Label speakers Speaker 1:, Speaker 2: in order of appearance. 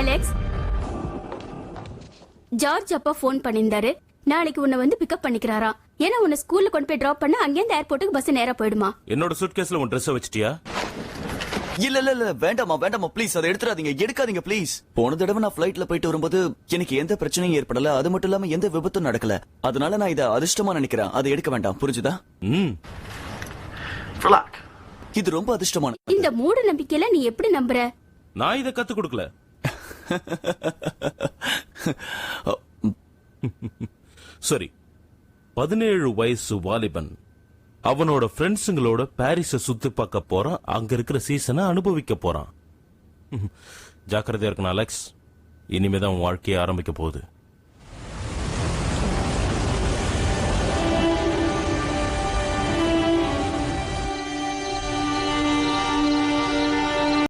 Speaker 1: Alex, George அப்பா phone பண்ணிருந்தாரு. நாளைக்கு உன்னை வந்து பிக்கப் பண்ணிக்கிறாராம். ஏன்னா உன்னை ஸ்கூல்ல கொண்டு போய் டிராப் பண்ண அங்கேருந்து ஏர்போர்ட்டுக்கு பஸ் நேரா போயிடுமா.
Speaker 2: என்னோட சூட்கேஸ்ல உன் ட்ரெஸ் வச்சிட்டியா?
Speaker 3: இல்ல இல்ல இல்ல வேண்டாமா வேண்டாமா ப்ளீஸ், அதை எடுத்துறாதீங்க, எடுக்காதீங்க ப்ளீஸ். போன தடவை நான் ஃபிளைட்ல போயிட்டு வரும்போது எனக்கு எந்த பிரச்சனையும் ஏற்படல, அது மட்டும் இல்லாம எந்த விபத்தும் நடக்கல. அதனால நான் இதை அதிர்ஷ்டமா நினைக்கிறேன். அதை எடுக்க வேண்டாம், புரிஞ்சுதா? இது ரொம்ப அதிர்ஷ்டமான.
Speaker 1: இந்த மூட நம்பிக்கையில நீ எப்படி நம்புற?
Speaker 2: நான் இதை கத்து கொடுக்கல. சரி, 17 வயசு வாலிபன் அவனோட ஃப்ரெண்ட்ஸுங்களோட பாரிஸ சுத்தி பார்க்க போறான். அங்க இருக்கிற சீசனை அனுபவிக்க போறான். ஜாக்கிரதையா இருக்கணும் அலெக்ஸ், இனிமேதான் உன் வாழ்க்கையை ஆரம்பிக்க போகுது.